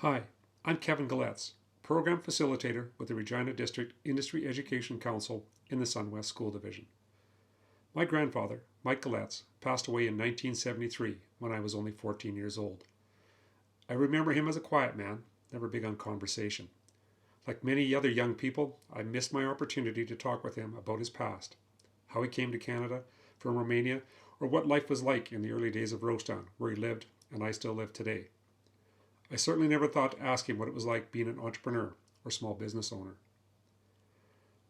Hi, I'm Kevin Gawletz, Program Facilitator with the Regina District Industry Education Council in the SunWest School Division. My grandfather, Mike Gawletz, passed away in 1973 when I was only 14 years old. I remember him as a quiet man, never big on conversation. Like many other young people, I missed my opportunity to talk with him about his past, how he came to Canada from Romania, or what life was like in the early days of Rosetown, where he lived and I still live today. I certainly never thought to ask him what it was like being an entrepreneur or small business owner.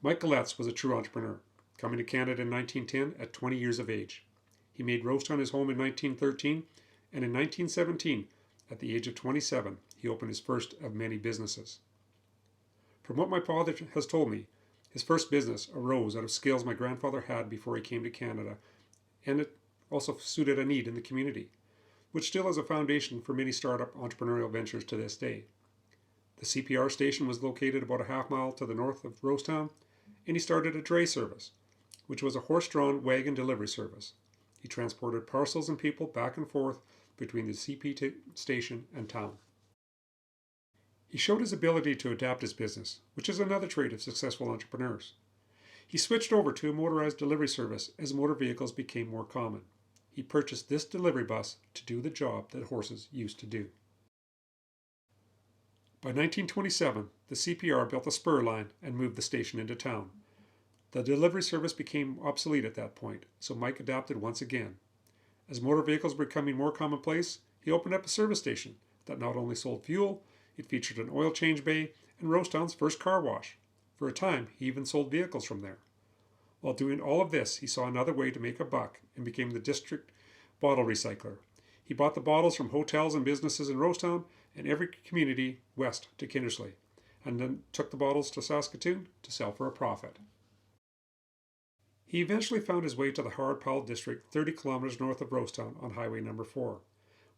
Mike Gawletz was a true entrepreneur, coming to Canada in 1910 at 20 years of age. He made Rosetown his home in 1913, and in 1917, at the age of 27, he opened his first of many businesses. From what my father has told me, his first business arose out of skills my grandfather had before he came to Canada, and it also suited a need in the community, which still is a foundation for many startup entrepreneurial ventures to this day. The CPR station was located about a half mile to the north of Rosetown, and he started a dray service, which was a horse-drawn wagon delivery service. He transported parcels and people back and forth between the CP station and town. He showed his ability to adapt his business, which is another trait of successful entrepreneurs. He switched over to a motorized delivery service as motor vehicles became more common. He purchased this delivery bus to do the job that horses used to do. By 1927, the CPR built a spur line and moved the station into town. The delivery service became obsolete at that point, so Mike adapted once again. As motor vehicles were becoming more commonplace, he opened up a service station that not only sold fuel, it featured an oil change bay and Rosetown's first car wash. For a time, he even sold vehicles from there. While doing all of this, he saw another way to make a buck and became the district bottle recycler. He bought the bottles from hotels and businesses in Rosetown and every community west to Kindersley, and then took the bottles to Saskatoon to sell for a profit. He eventually found his way to the Howard-Powell district 30 kilometers north of Rosetown on Highway Number 4,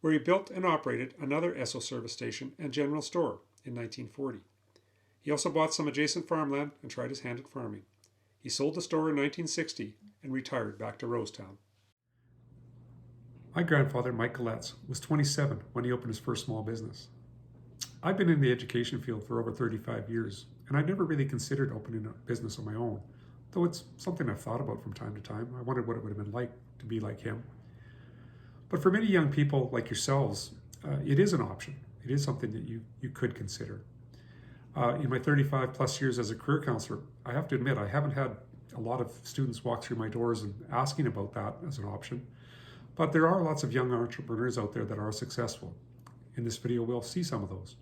where he built and operated another Esso service station and general store in 1940. He also bought some adjacent farmland and tried his hand at farming. He sold the store in 1960 and retired back to Rosetown. My grandfather, Mike Gawletz, was 27 when he opened his first small business. I've been in the education field for over 35 years, and I never really considered opening a business of my own, though it's something I've thought about from time to time. I wondered what it would have been like to be like him. But for many young people like yourselves, it is an option. It is something that you could consider. In my 35 plus years as a career counselor, I have to admit I haven't had a lot of students walk through my doors and asking about that as an option. But there are lots of young entrepreneurs out there that are successful. In this video, we'll see some of those.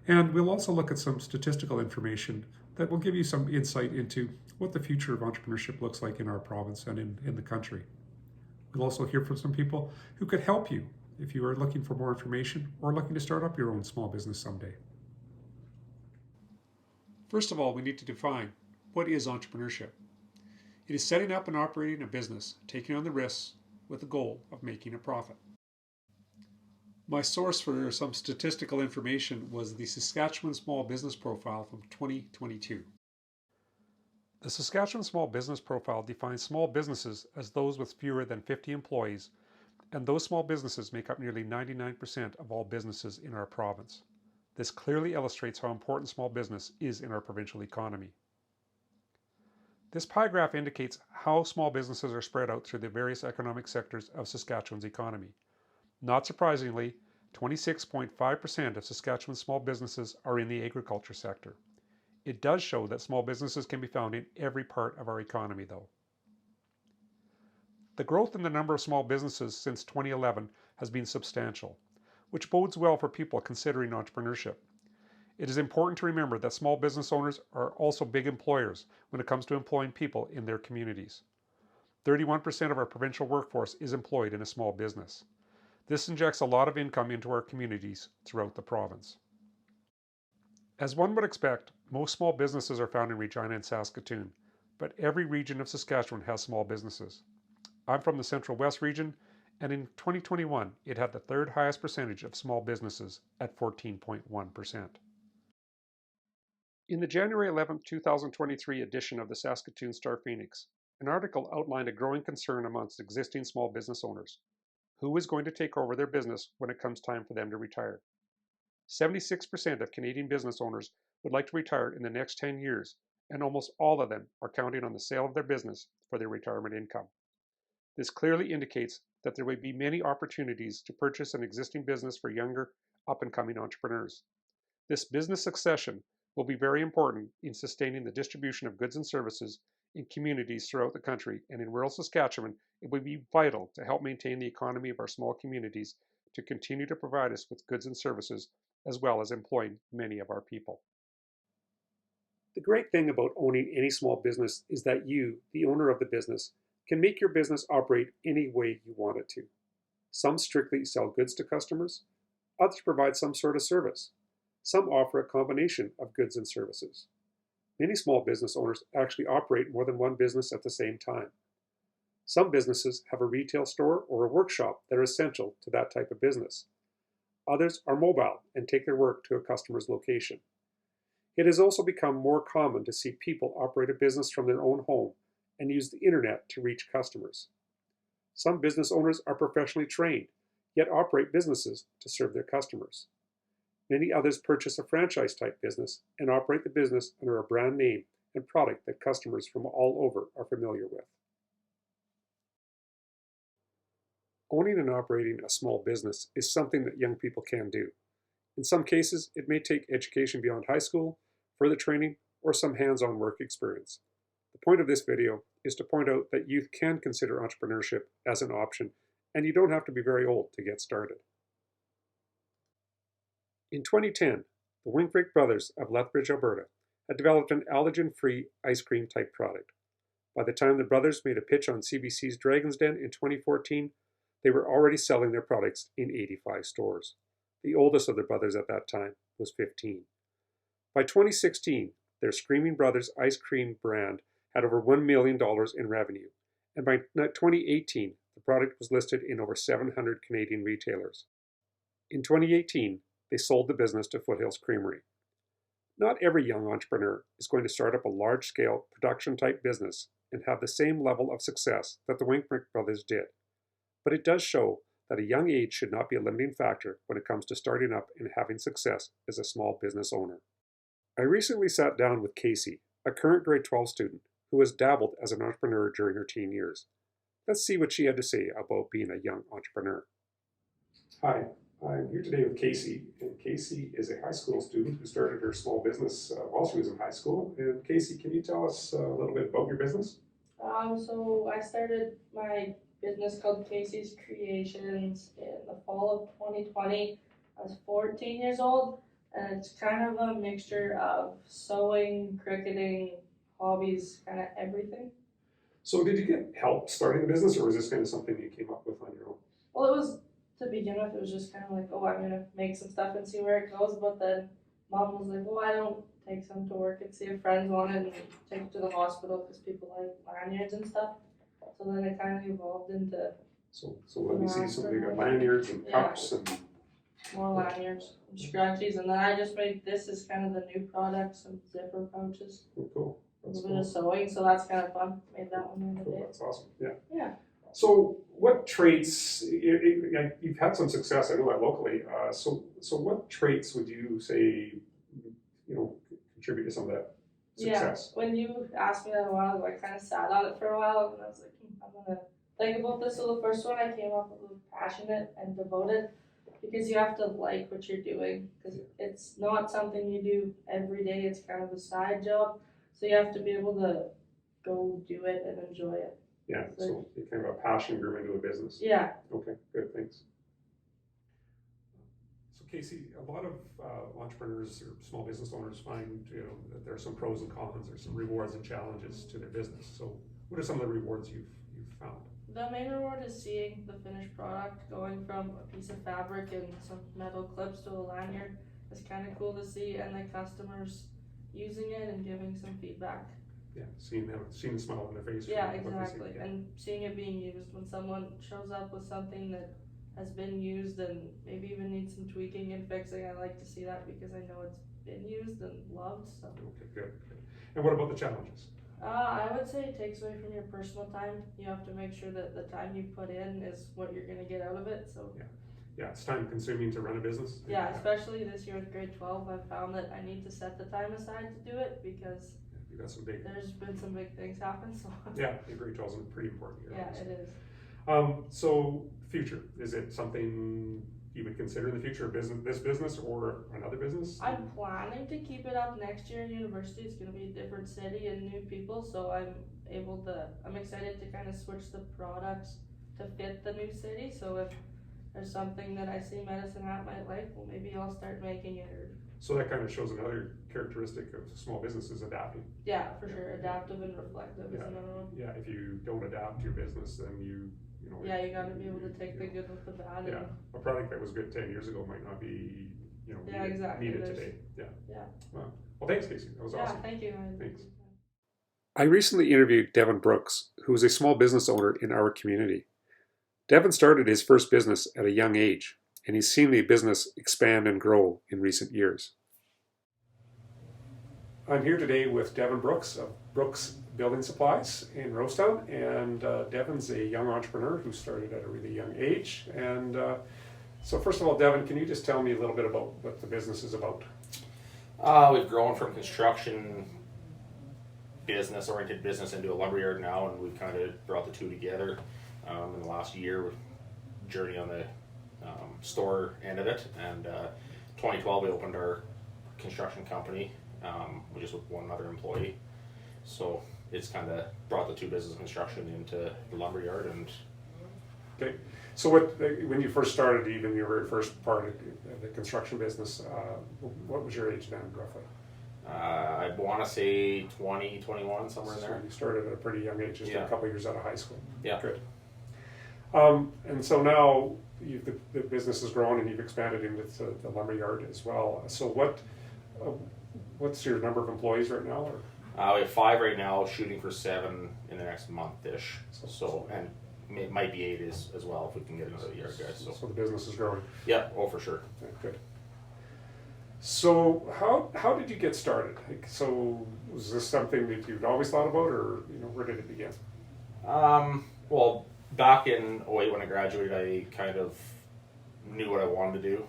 And we'll also look at some statistical information that will give you some insight into what the future of entrepreneurship looks like in our province and in the country. We'll also hear from some people who could help you if you are looking for more information or looking to start up your own small business someday. First of all, we need to define what is entrepreneurship. It is setting up and operating a business, taking on the risks with the goal of making a profit. My source for some statistical information was the Saskatchewan Small Business Profile from 2022. The Saskatchewan Small Business Profile defines small businesses as those with fewer than 50 employees, and those small businesses make up nearly 99% of all businesses in our province. This clearly illustrates how important small business is in our provincial economy. This pie graph indicates how small businesses are spread out through the various economic sectors of Saskatchewan's economy. Not surprisingly, 26.5% of Saskatchewan's small businesses are in the agriculture sector. It does show that small businesses can be found in every part of our economy, though. The growth in the number of small businesses since 2011 has been substantial, which bodes well for people considering entrepreneurship. It is important to remember that small business owners are also big employers when it comes to employing people in their communities. 31% of our provincial workforce is employed in a small business. This injects a lot of income into our communities throughout the province. As one would expect, most small businesses are found in Regina and Saskatoon, but every region of Saskatchewan has small businesses. I'm from the Central West region, and in 2021, it had the third highest percentage of small businesses at 14.1%. In the January 11, 2023 edition of the Saskatoon Star Phoenix, an article outlined a growing concern amongst existing small business owners. Who is going to take over their business when it comes time for them to retire? 76% of Canadian business owners would like to retire in the next 10 years, and almost all of them are counting on the sale of their business for their retirement income. This clearly indicates that there will be many opportunities to purchase an existing business for younger, up-and-coming entrepreneurs. This business succession will be very important in sustaining the distribution of goods and services in communities throughout the country, and in rural Saskatchewan, it will be vital to help maintain the economy of our small communities to continue to provide us with goods and services, as well as employing many of our people. The great thing about owning any small business is that you, the owner of the business, can make your business operate any way you want it to. Some strictly sell goods to customers, others provide some sort of service. Some offer a combination of goods and services. Many small business owners actually operate more than one business at the same time. Some businesses have a retail store or a workshop that are essential to that type of business. Others are mobile and take their work to a customer's location. It has also become more common to see people operate a business from their own home and use the internet to reach customers. Some business owners are professionally trained, yet operate businesses to serve their customers. Many others purchase a franchise-type business and operate the business under a brand name and product that customers from all over are familiar with. Owning and operating a small business is something that young people can do. In some cases, it may take education beyond high school, further training, or some hands-on work experience. The point of this video is to point out that youth can consider entrepreneurship as an option, and you don't have to be very old to get started. In 2010, the Winkrich brothers of Lethbridge, Alberta, had developed an allergen-free ice cream type product. By the time the brothers made a pitch on CBC's Dragon's Den in 2014, they were already selling their products in 85 stores. The oldest of the brothers at that time was 15. By 2016, their Screaming Brothers ice cream brand had over $1 million in revenue, and by 2018, the product was listed in over 700 Canadian retailers. In 2018, they sold the business to Foothills Creamery. Not every young entrepreneur is going to start up a large-scale production-type business and have the same level of success that the Winkrich brothers did. But it does show that a young age should not be a limiting factor when it comes to starting up and having success as a small business owner. I recently sat down with Casey, a current grade 12 student who has dabbled as an entrepreneur during her teen years. Let's see what she had to say about being a young entrepreneur. Hi, I'm here today with Casey, and Casey is a high school student who started her small business while she was in high school. And Casey, can you tell us a little bit about your business? So I started my business called Casey's Creations in the fall of 2020. I was 14 years old, and it's kind of a mixture of sewing, cricketing, hobbies, kind of everything. So did you get help starting the business, or was this kind of something you came up with on your own? Well, it was, to begin with, it was just kind of like, oh, I'm gonna make some stuff and see where it goes. But then mom was like, well, I don't take some to work and see if friends want it and take it to the hospital because people like lanyards and stuff. So then it kind of evolved into So let me see. So you got lanyards and cups and more lanyards and scratchies, and then I just made this is kind of the new product, some zipper pouches. oh, cool. A little bit of sewing, so that's kind of fun. Made that one the other day. That's awesome. Yeah. Yeah. So what traits, you've had some success, I know that locally, so what traits would you say, contribute to some of that success? Yeah, when you asked me that a while ago, I kind of sat on it for a while, and I was like, I'm going to think about this. So the first one I came up with was passionate and devoted, because you have to like what you're doing, because it's not something you do every day. It's kind of a side job, so you have to be able to go do it and enjoy it. Yeah, so you kind of a passion grew into a business. Yeah. Okay, good, thanks. So Casey, a lot of entrepreneurs or small business owners find that there are some pros and cons, there's some rewards and challenges to their business. So what are some of the rewards you've found? The main reward is seeing the finished product going from a piece of fabric and some metal clips to a lanyard. It's kind of cool to see, and the customers using it and giving some feedback. Yeah, seeing the smile on their face. Yeah, exactly. Yeah. And seeing it being used when someone shows up with something that has been used and maybe even needs some tweaking and fixing. I like to see that because I know it's been used and loved. So. Okay, good. And what about the challenges? I would say it takes away from your personal time. You have to make sure that the time you put in is what you're going to get out of it. So. Yeah. Yeah, it's time consuming to run a business. Yeah, especially this year with grade 12, I've found that I need to set the time aside to do it because You got some big. there's been some big things happen. So Yeah, grade 12 is a pretty important year. yeah, obviously. it is. So future, is it something you would consider in the future, this business or another business? I'm planning to keep it up next year in university. It's going to be a different city and new people, so I'm excited to kind of switch the products to fit the new city. So if there's something that I see Medicine Hat might like, well, maybe I'll start making it. So that kind of shows another characteristic of small businesses, adapting. Yeah, for sure. Adaptive and reflective is another one. Yeah, if you don't adapt your business, then you know. Yeah, you got to be able to take the good with the bad. Yeah, a product that was good 10 years ago might not be, needed today. Yeah. Well, thanks, Casey. That was awesome. Yeah, thank you. Thanks. I recently interviewed Devin Brooks, who is a small business owner in our community. Devin started his first business at a young age, and he's seen the business expand and grow in recent years. I'm here today with Devin Brooks of Brooks Building Supplies in Rosetown, and Devin's a young entrepreneur who started at a really young age. And so first of all, Devin, can you just tell me a little bit about what the business is about? We've grown from construction oriented business into a lumberyard now, and we've kind of brought the two together in the last year, journey on the store end of it. And 2012 we opened our construction company, just with one other employee. So it's kind of brought the two business construction into the lumberyard. And okay, so when you first started, even your very first part of the construction business, what was your age then, roughly? I want to say 20, 21, somewhere in there. You started at a pretty young age, just a couple of years out of high school. Yeah. Good. And so now the business has grown and you've expanded into the lumberyard as well. So what's your number of employees right now? Or? We have 5 right now, shooting for 7 in the next month-ish. So and it might be 8 as well if we can get another yard guys. So the business is growing. Yeah, for sure. Yeah, good. So how did you get started? So was this something that you'd always thought about, or where did it begin? Well, back in 2008 when I graduated, I kind of knew what I wanted to do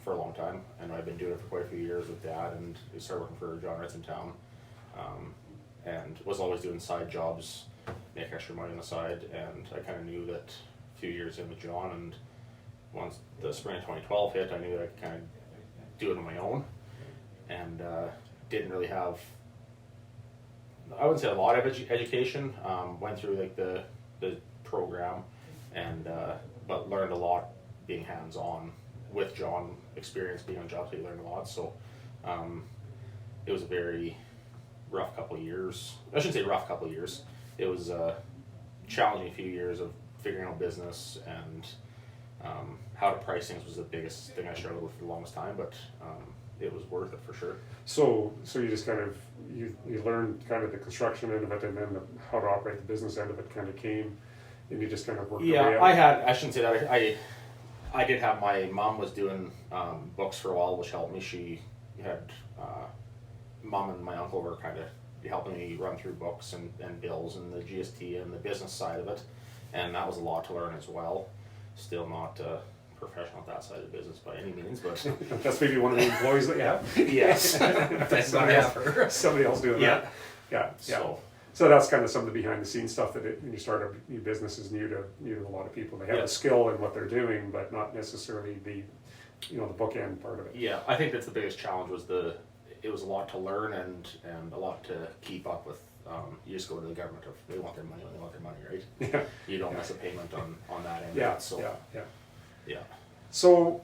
for a long time, and I've been doing it for quite a few years with Dad, and I started working for John Ritz in town, and was always doing side jobs, make extra money on the side, and I kind of knew that a few years in with John, and once the spring of 2012 hit, I knew that I could kind of do it on my own, and didn't really have, I wouldn't say a lot of education. Went through like the program, and but learned a lot being hands-on with John. Experience being on jobs, he learned a lot. So it was a very rough couple of years. I shouldn't say rough couple of years. It was a challenging few years of figuring out business, and how to price things was the biggest thing I struggled with for the longest time, but it was worth it for sure. So you just kind of you learned kind of the construction end of it, and then how to operate the business end of it kind of came, and you just kind of worked your way out. I shouldn't say that. I did have, my mom was doing books for a while, which helped me. She had mom and my uncle were kind of helping me run through books and bills and the GST and the business side of it, and that was a lot to learn as well. Still not professional at that side of the business by any means, but that's maybe one of the employees that you have. Yes. Somebody else doing that. Yeah. So that's kind of some of the behind the scenes stuff that when you start a new business is new to a lot of people. They have a skill in what they're doing, but not necessarily the bookend part of it. Yeah, I think that's the biggest challenge it was a lot to learn and a lot to keep up with. You just go to the government if they want their money when they want their money, right? Yeah. You don't miss a payment on that end. Yeah. So, yeah. So,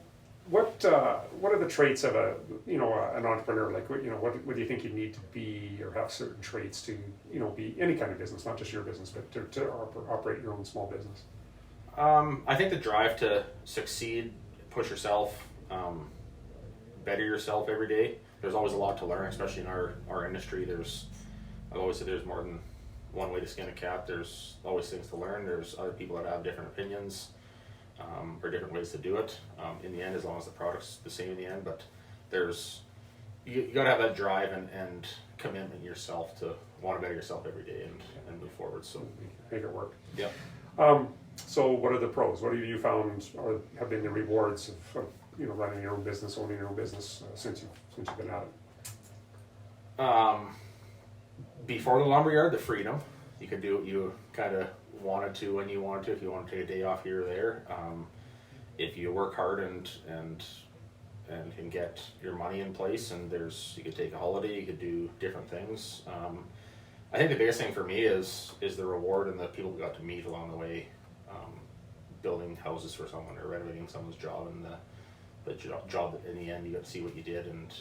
what are the traits of an entrepreneur? Like, what do you think you need to be or have certain traits to be any kind of business, not just your business, but to operate your own small business? I think the drive to succeed, push yourself, better yourself every day. There's always a lot to learn, especially in our industry. I've always said there's more than one way to skin a cat. There's always things to learn. There's other people that have different opinions or different ways to do it. In the end, as long as the product's the same in the end, but you got to have that drive and commitment yourself to want to better yourself every day and move forward. So make it work. Yeah. So what are the pros? What have you found or have been the rewards of running your own business, owning your own business since you've been at it? Before the lumberyard, the freedom. You could do what you kind of wanted to when you wanted to. If you want to take a day off here or there, if you work hard and can get your money in place, and you could take a holiday, you could do different things. I think the biggest thing for me is the reward and the people we got to meet along the way, building houses for someone or renovating someone's job, and the job in the end you got to see what you did, and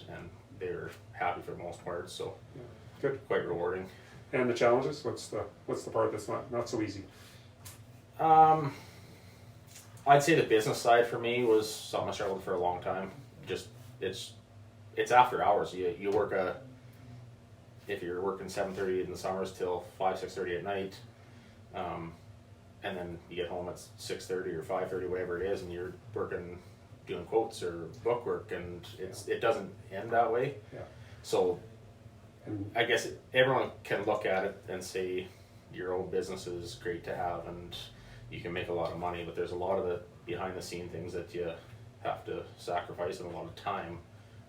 they're happy for the most part. So Yeah. Good. Quite rewarding. And the challenges? What's the part that's not so easy? I'd say the business side for me was something I struggled with for a long time. Just it's after hours. You work if you're working 7:30 in the summers till 6:30 at night, and then you get home at 6:30 or 5:30, whatever it is, and you're working doing quotes or book work, and it doesn't end that way. Yeah. So I guess everyone can look at it and say your own business is great to have and you can make a lot of money, but there's a lot of the behind the scene things that you have to sacrifice, and a lot of time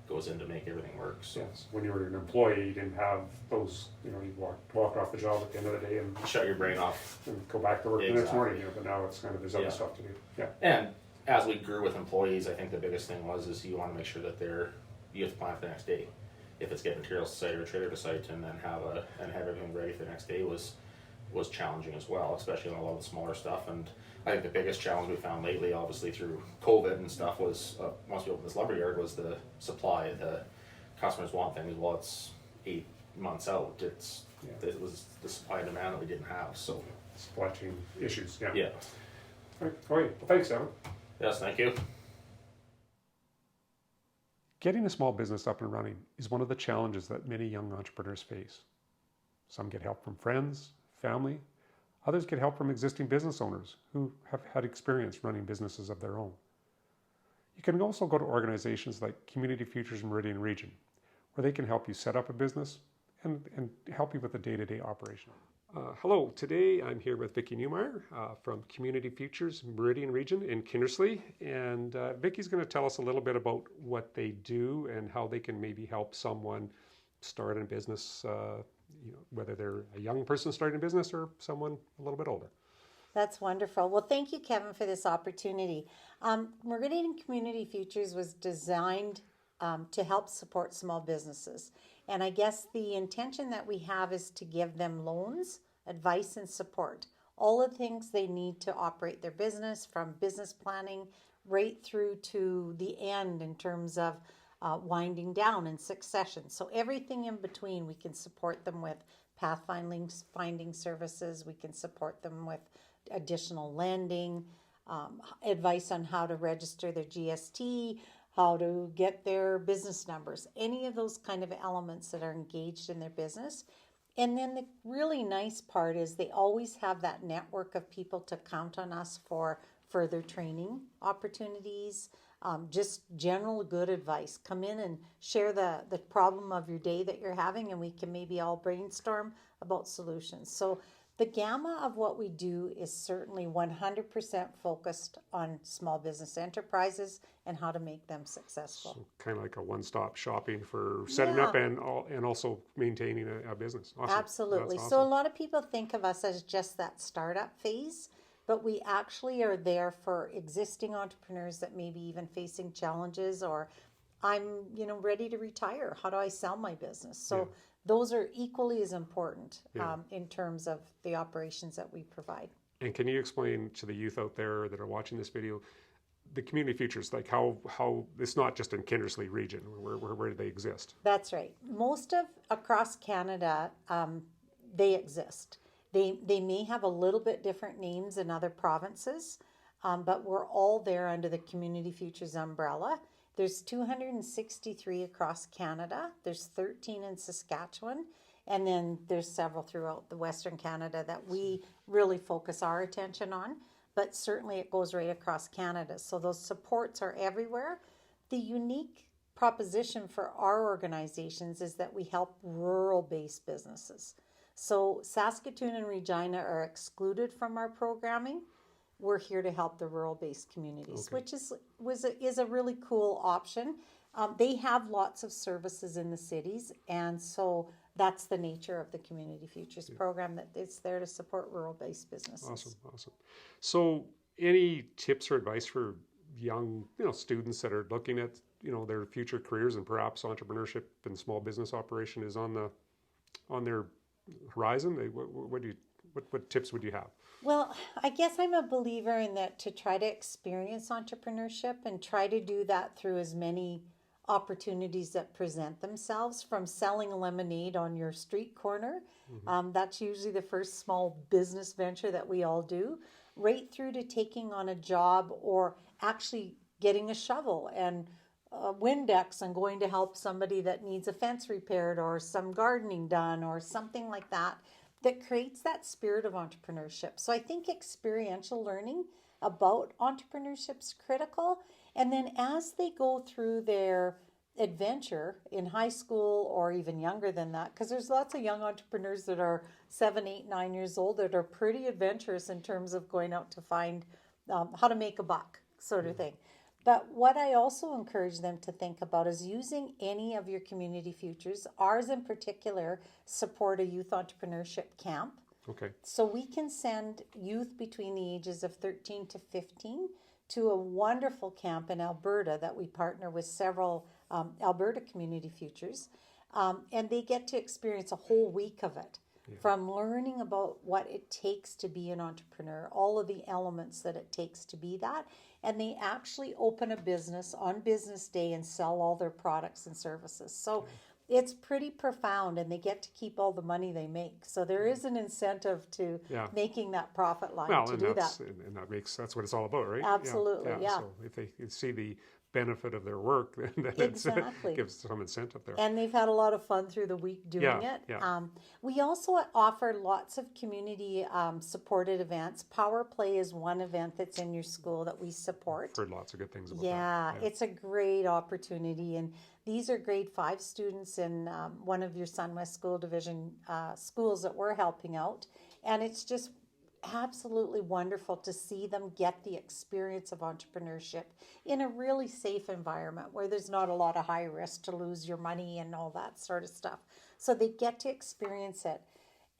goes in to make everything work. So Yes. When you were an employee, you didn't have those, you walk off the job at the end of the day and shut your brain off and go back to work the next morning, but now it's kind of there's other Yeah. stuff to do. Yeah. And as we grew with employees, I think the biggest thing is you want to make sure that you have to plan for the next day. If it's get materials to site or a trailer to site, and then have everything ready for the next day was challenging as well, especially on a lot of the smaller stuff. And I think the biggest challenge we found lately, obviously through COVID and stuff, was once we opened this lumberyard, was the supply. The customers want things. Well, it's 8 months out. It was the supply and demand that we didn't have. So Supply chain issues. Yeah. yeah. All right. Well, thanks, Evan. Yes, thank you. Getting a small business up and running is one of the challenges that many young entrepreneurs face. Some get help from friends, family. Others get help from existing business owners who have had experience running businesses of their own. You can also go to organizations like Community Futures Meridian Region, where they can help you set up a business and help you with the day-to-day operation. Hello, today I'm here with Vicki Newmeyer from Community Futures Meridian Region in Kindersley, and Vicki's going to tell us a little bit about what they do and how they can maybe help someone start a business, whether they're a young person starting a business or someone a little bit older. That's wonderful. Well, thank you, Kevin, for this opportunity. Meridian Community Futures was designed to help support small businesses. And I guess the intention that we have is to give them loans, advice, and support. All of the things they need to operate their business, from business planning right through to the end in terms of winding down and succession. So everything in between, we can support them with finding services. We can support them with additional lending, advice on how to register their GST, how to get their business numbers, any of those kind of elements that are engaged in their business. And then the really nice part is they always have that network of people to count on us for further training opportunities, just general good advice. Come in and share the problem of your day that you're having, and we can maybe all brainstorm about solutions. So the gamma of what we do is certainly 100% focused on small business enterprises and how to make them successful. So kind of like a one-stop shopping for setting up and also maintaining a business. Awesome. Absolutely. That's So a awesome. lot of people think of us as just that startup phase, but we actually are there for existing entrepreneurs that may be even facing challenges, or I'm ready to retire. How do I sell my business? So those are equally as important in terms of the operations that we provide. And can you explain to the youth out there that are watching this video, the community futures, like how it's not just in Kindersley region, where do they exist? That's right. Most of across Canada, they exist. They may have a little bit different names in other provinces, but we're all there under the Community Futures umbrella. There's 263 across Canada. There's 13 in Saskatchewan. And then there's several throughout the Western Canada that we really focus our attention on. But certainly it goes right across Canada. So those supports are everywhere. The unique proposition for our organizations is that we help rural-based businesses. So Saskatoon and Regina are excluded from our programming. we're here to help the rural-based communities, Okay. which is a really cool option. They have lots of services in the cities, and so that's the nature of the Community Futures program, that it's there to support rural-based businesses. Awesome. So, any tips or advice for young, students that are looking at, their future careers, and perhaps entrepreneurship and small business operation is on their horizon? What tips would you have? Well, I guess I'm a believer in that, to try to experience entrepreneurship and try to do that through as many opportunities that present themselves, from selling lemonade on your street corner. That's usually the first small business venture that we all do, right through to taking on a job, or actually getting a shovel and a Windex and going to help somebody that needs a fence repaired or some gardening done or something like that, that creates that spirit of entrepreneurship. So I think experiential learning about entrepreneurship is critical. And then as they go through their adventure in high school, or even younger than that, because there's lots of young entrepreneurs that are 7, 8, 9 years old that are pretty adventurous in terms of going out to find how to make a buck, sort of thing. But what I also encourage them to think about is using any of your community futures. Ours in particular support a youth entrepreneurship camp. Okay. So we can send youth between the ages of 13 to 15 to a wonderful camp in Alberta that we partner with several Alberta Community Futures. And they get to experience a whole week of it. From learning about what it takes to be an entrepreneur, all of the elements that it takes to be that. And they actually open a business on business day and sell all their products and services. So it's pretty profound, and they get to keep all the money they make. So there is an incentive to making that profit line to do that. And that's what it's all about, right? Absolutely, yeah. So if they see the benefit of their work, then Exactly. it gives some incentive there. And they've had a lot of fun through the week doing it. Yeah. We also offer lots of community supported events. Power Play is one event that's in your school that we support. I've heard lots of good things about Yeah, that. it's a great opportunity. And these are grade 5 students in one of your SunWest School Division schools that we're helping out. And it's just absolutely wonderful to see them get the experience of entrepreneurship in a really safe environment where there's not a lot of high risk to lose your money and all that sort of stuff. So they get to experience it.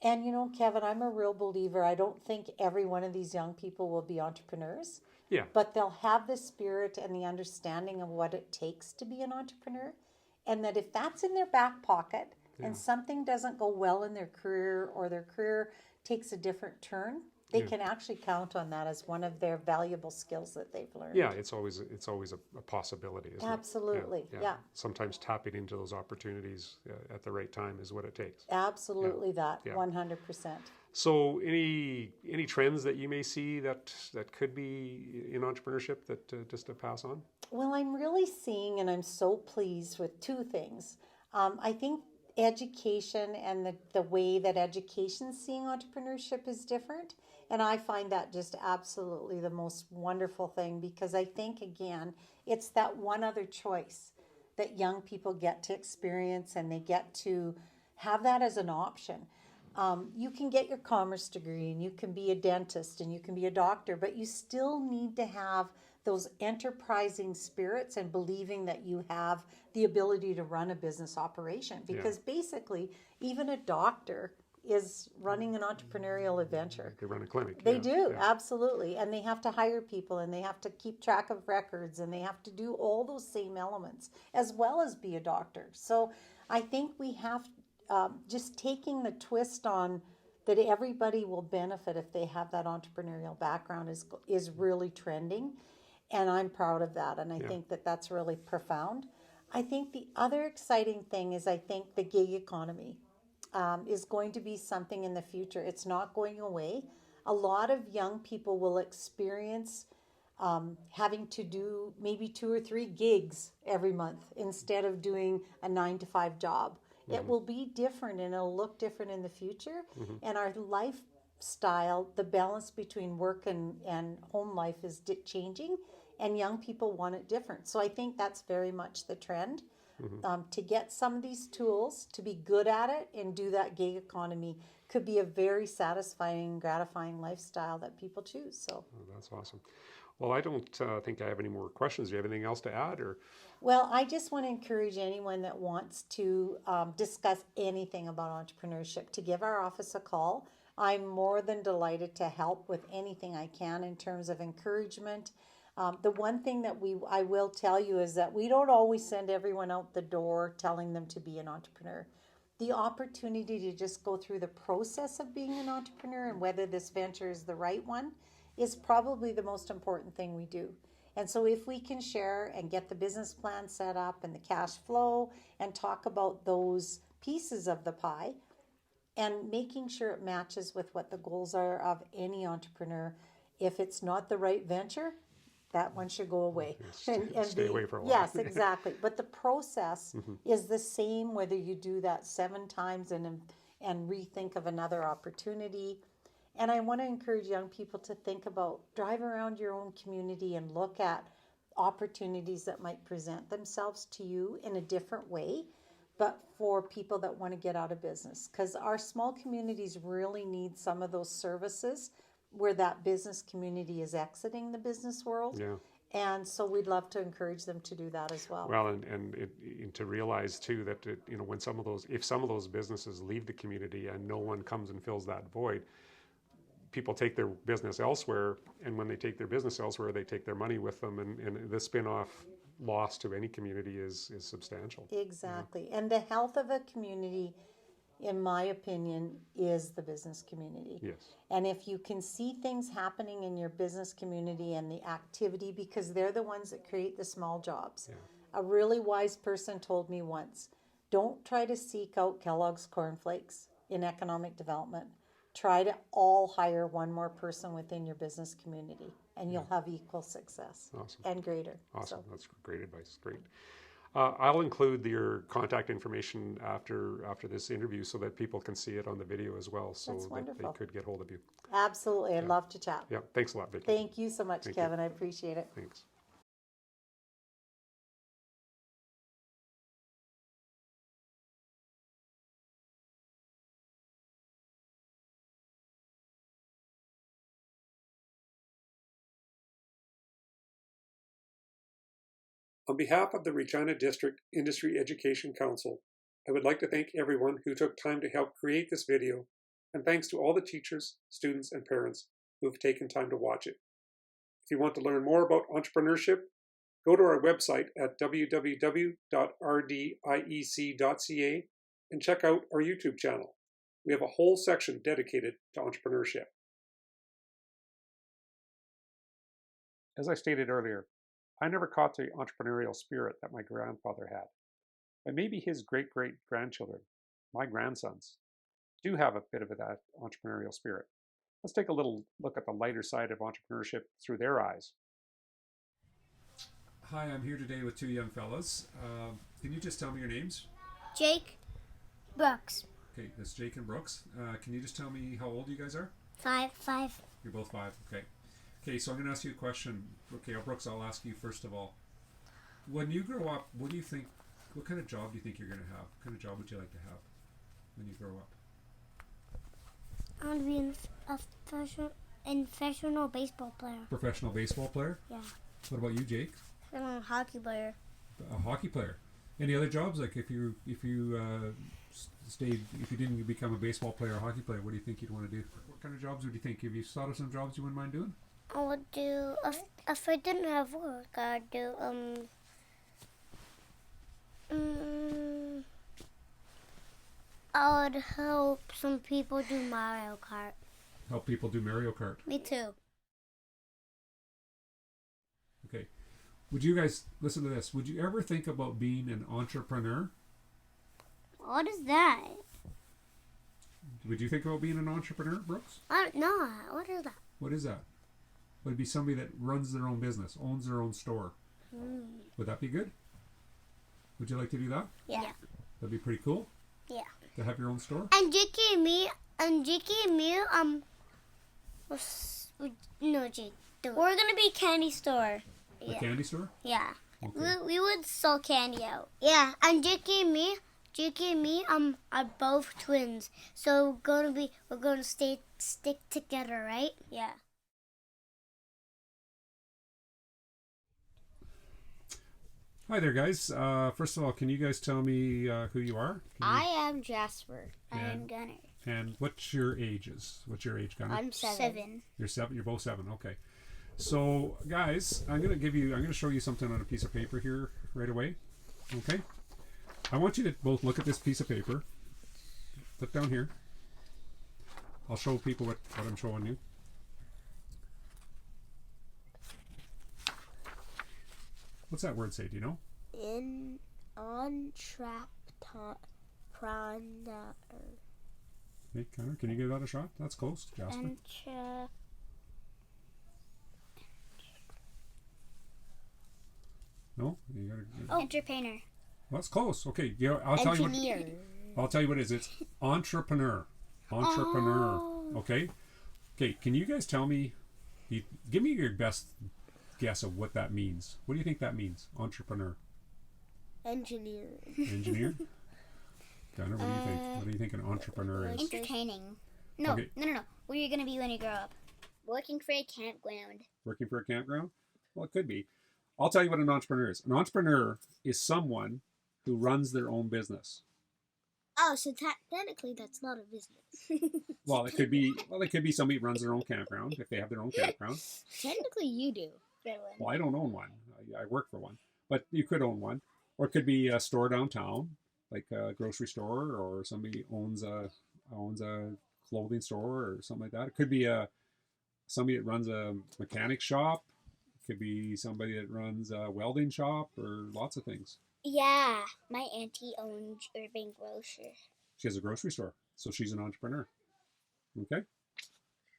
And Kevin, I'm a real believer. I don't think every one of these young people will be entrepreneurs. Yeah. But they'll have the spirit and the understanding of what it takes to be an entrepreneur. And that if that's in their back pocket and something doesn't go well in their career, or their career takes a different turn, they can actually count on that as one of their valuable skills that they've learned. Yeah, it's always a possibility, isn't it? Absolutely, yeah. Sometimes tapping into those opportunities at the right time is what it takes. Absolutely, that 100%. So, any trends that you may see that could be in entrepreneurship that just to pass on? Well, I'm really seeing, and I'm so pleased with, two things. I think education and the way that education's seeing entrepreneurship is different. And I find that just absolutely the most wonderful thing, because I think, again, it's that one other choice that young people get to experience, and they get to have that as an option. You can get your commerce degree, and you can be a dentist, and you can be a doctor, but you still need to have those enterprising spirits and believing that you have the ability to run a business operation. Because basically, even a doctor is running an entrepreneurial adventure. They run a clinic. They do, absolutely. And they have to hire people, and they have to keep track of records, and they have to do all those same elements, as well as be a doctor. So I think we have just taking the twist on that everybody will benefit if they have that entrepreneurial background is really trending. And I'm proud of that. And I think that that's really profound. I think the other exciting thing is, I think the gig economy is going to be something in the future. It's not going away. A lot of young people will experience having to do maybe 2 or 3 gigs every month instead of doing a 9-to-5 job. It will be different, and it'll look different in the future. And our lifestyle, the balance between work and home life is changing, and young people want it different. So I think that's very much the trend. To get some of these tools, to be good at it, and do that gig economy could be a very satisfying, gratifying lifestyle that people choose. So, Oh, that's awesome. Well, I don't think I have any more questions. Do you have anything else to add, or? well, I just want to encourage anyone that wants to discuss anything about entrepreneurship to give our office a call. I'm more than delighted to help with anything I can in terms of encouragement. The one thing that I will tell you is that we don't always send everyone out the door telling them to be an entrepreneur. The opportunity to just go through the process of being an entrepreneur and whether this venture is the right one is probably the most important thing we do. And so if we can share and get the business plan set up and the cash flow and talk about those pieces of the pie and making sure it matches with what the goals are of any entrepreneur, if it's not the right venture, that one should go away. Stay away for a while. Yes, exactly. But the process is the same whether you do that 7 times and rethink of another opportunity. And I want to encourage young people to think about, drive around your own community and look at opportunities that might present themselves to you in a different way, but for people that want to get out of business. Because our small communities really need some of those services where that business community is exiting the business world. Yeah. And so we'd love to encourage them to do that as well. Well, and to realize too that when if some of those businesses leave the community and no one comes and fills that void, people take their business elsewhere, and when they take their business elsewhere, they take their money with them, and the spin-off loss to any community is substantial. Exactly. And the health of a community, in my opinion, is the business community. Yes. And if you can see things happening in your business community and the activity, because they're the ones that create the small jobs. Yeah. A really wise person told me once, don't try to seek out Kellogg's cornflakes in economic development. Try to all hire one more person within your business community, and you'll have equal success. Awesome. And greater. Awesome. So. That's great advice. Great. I'll include your contact information after this interview so that people can see it on the video as well, so That's that wonderful. they could get hold of you. Absolutely. I'd love to chat. Yeah. Thanks a lot, Vicki. Thank you so much, Thank you. Kevin. I appreciate it. Thanks. On behalf of the Regina District Industry Education Council, I would like to thank everyone who took time to help create this video, and thanks to all the teachers, students, and parents who have taken time to watch it. If you want to learn more about entrepreneurship, go to our website at www.rdiec.ca and check out our YouTube channel. We have a whole section dedicated to entrepreneurship. As I stated earlier, I never caught the entrepreneurial spirit that my grandfather had. But maybe his great-great-grandchildren, my grandsons, do have a bit of that entrepreneurial spirit. Let's take a little look at the lighter side of entrepreneurship through their eyes. Hi, I'm here today with 2 young fellas. Can you just tell me your names? Jake Brooks. Okay, that's Jake and Brooks. Can you just tell me how old you guys are? 5. You're both 5, okay. Okay, so I'm going to ask you a question. Okay, Brooks, I'll ask you first of all. When you grow up, what do you think, what kind of job do you think you're going to have? What kind of job would you like to have when you grow up? I want to be a professional baseball player. Professional baseball player? Yeah. What about you, Jake? I'm a hockey player. A hockey player. Any other jobs? Like if you didn't become a baseball player or a hockey player, what do you think you'd want to do? What kind of jobs would you think? Have you thought of some jobs you wouldn't mind doing? I would do, if I didn't have work, I'd do, I would help some people do Mario Kart. Help people do Mario Kart. Me too. Okay. Would you guys, listen to this, would you ever think about being an entrepreneur? What is that? Would you think about being an entrepreneur, Brooks? I don't know. What is that? What is that? Would it be somebody that runs their own business, owns their own store? Would that be good? Would you like to do that? Yeah. That'd be pretty cool? Yeah. To have your own store? And Jake and me, we're gonna be a candy store. A candy store? Yeah. Okay. We would sell candy out. Yeah, and Jake and me, Jakey and me are both twins, so we're gonna stick together, right? Yeah. Hi there, guys. First of all, can you guys tell me who you are? I am Jasper. I And- am Gunner. And what's your ages? What's your age, Gunnar? I'm 7. You're 7. You're both 7. Okay. So, guys, I'm gonna show you something on a piece of paper here right away. Okay. I want you to both look at this piece of paper. Look down here. I'll show people what I'm showing you. What's that word say? Do you know? Entrepreneur. Hey, Connor, can you give that a shot? That's close, Jasper. No, you gotta. Entrepreneur. Well, that's close. Okay, yeah, I'll tell you what. I'll tell you what it is. It's entrepreneur. Entrepreneur. Oh. Okay. Okay. Can you guys tell me? Give me your best guess of what that means. What do you think that means? Entrepreneur. Engineer. Engineer. Gunnar, what do you think? What do you think an entrepreneur is? Entertaining. No, Okay. no. What are you gonna be when you grow up? Working for a campground. Working for a campground? Well, it could be. I'll tell you what an entrepreneur is. An entrepreneur is someone who runs their own business. Oh, so technically that's not a business. Well, it could be. Well, it could be somebody who runs their own campground if they have their own campground. Technically, you do. Well, I don't own one. I work for one, but you could own one, or it could be a store downtown, like a grocery store, or somebody owns a clothing store or something like that. It could be somebody that runs a mechanic shop. It could be somebody that runs a welding shop, or lots of things. Yeah, my auntie owns Urban Grocer. She has a grocery store, so she's an entrepreneur. Okay,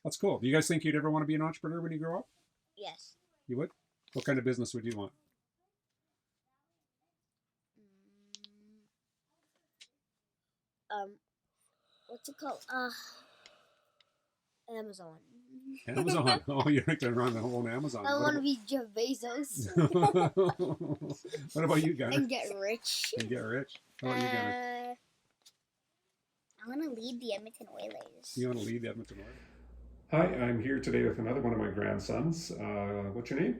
that's cool. Do you guys think you'd ever want to be an entrepreneur when you grow up? Yes. You would? What kind of business would you want? What's it called? Amazon. Amazon. Oh, you're going to run the whole Amazon. I want to be Jeff Bezos What about you, Gunnar? and get rich. And get rich. How about you, Gunnar? I want to lead the Edmonton Oilers. You want to lead the Edmonton Oilers? Hi, I'm here today with another one of my grandsons. What's your name?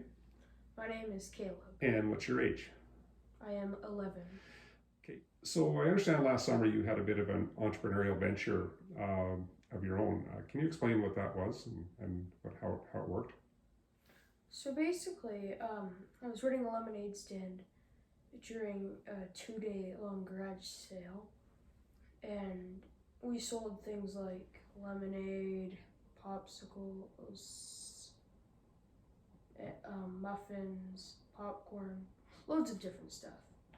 My name is Caleb. And what's your age? I am 11. Okay, so I understand last summer you had a bit of an entrepreneurial venture of your own. Can you explain what that was and how it worked? So basically, I was running a lemonade stand during a 2-day long garage sale, and we sold things like lemonade, popsicles, muffins, popcorn, loads of different stuff.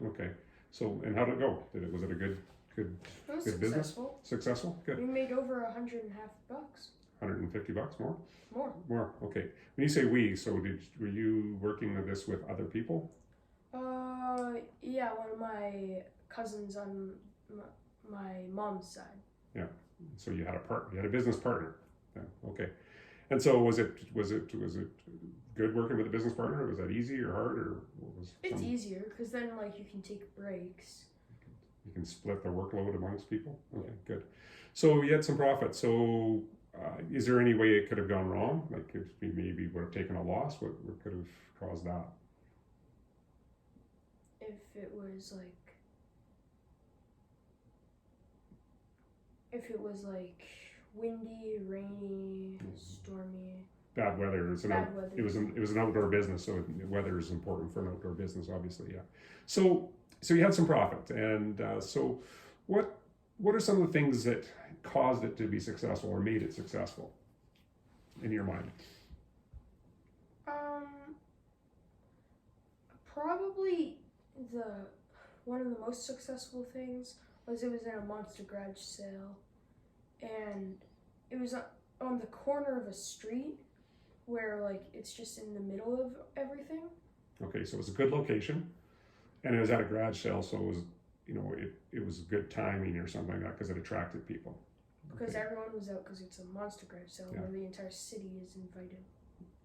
Okay, so and how did it go? Was it a good It was good business? successful. Successful? Good. We made over $150. $150 more? More. Okay. When you say we, so were you working on this with other people? Yeah, one of my cousins on my mom's side. Yeah. So you had a business partner. Yeah. Okay. And so was it good working with a business partner? Was that easy or hard, or what was? It's easier because then you can take breaks. You can split the workload amongst people. Okay, good. So you had some profit. So is there any way it could have gone wrong? Like if we maybe would have taken a loss, what could have caused that? If it was windy, rainy, stormy. Bad weather. Bad weather. It was an outdoor business, so weather is important for an outdoor business, obviously. Yeah. So you had some profit, and so what are some of the things that caused it to be successful or made it successful in your mind? Probably one of the most successful things was it was in a monster garage sale, and it was on the corner of a street where it's just in the middle of everything. Okay, so it was a good location, and it was at a garage sale, so it was it was good timing or something like that because it attracted people. Because Okay. everyone was out because it's a monster garage sale Yeah. where the entire city is invited.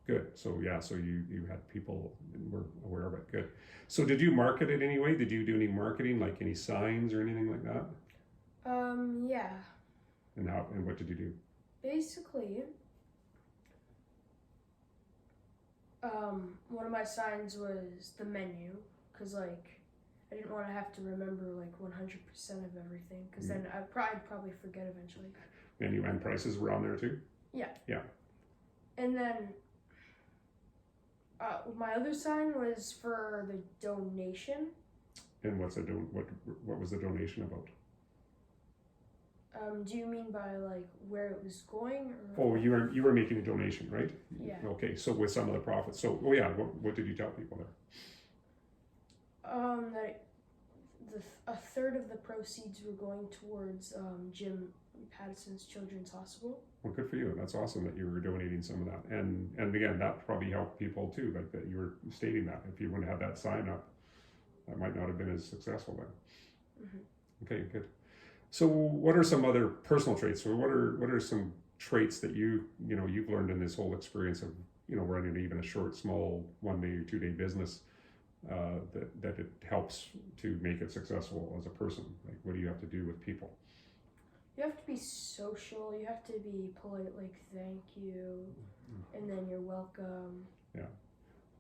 Good. So yeah, so you had people and were aware of it. Good. So did you market it anyway? Did you do any marketing, like any signs or anything like that? Yeah. And what did you do? Basically, one of my signs was the menu, because like I didn't want to have to remember like 100% of everything, because then I'd probably forget eventually. Menu and prices were on there too? Yeah. Yeah. And then my other sign was for the donation. And what was the donation about? Do you mean by like where it was going? Or? Oh, you were making a donation, right? Yeah. Okay, so with some of the profits. So what did you tell people there? That a third of the proceeds were going towards Jim Patterson's Children's Hospital. Well, good for you. That's awesome that you were donating some of that. And again, that probably helped people too, like that you were stating that. If you wouldn't have that sign up, that might not have been as successful then. Mm-hmm. Okay, good. So what are some other personal traits, or what are some traits that you've learned in this whole experience of running even a short, small 1 day or 2 day business that it helps to make it successful as a person? Like, what do you have to do with people? You have to be social. You have to be polite, like thank you, and then you're welcome. Yeah.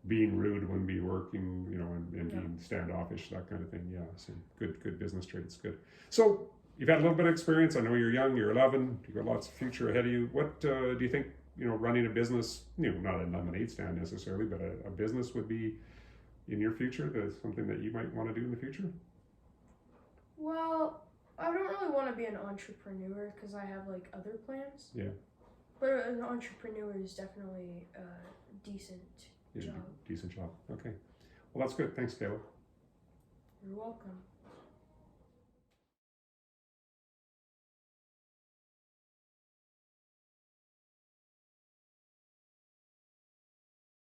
Being rude wouldn't be working, and being standoffish, that kind of thing. Yeah, so good business traits. Good. So you've had a little bit of experience. I know you're young. You're 11. You've got lots of future ahead of you. What do you think? Running a business, not a lemonade stand necessarily, but a business would be in your future. That's something that you might want to do in the future. Well, I don't really want to be an entrepreneur because I have like other plans. Yeah. But an entrepreneur is definitely a decent job. Decent job. Okay. Well, that's good. Thanks, Caleb. You're welcome.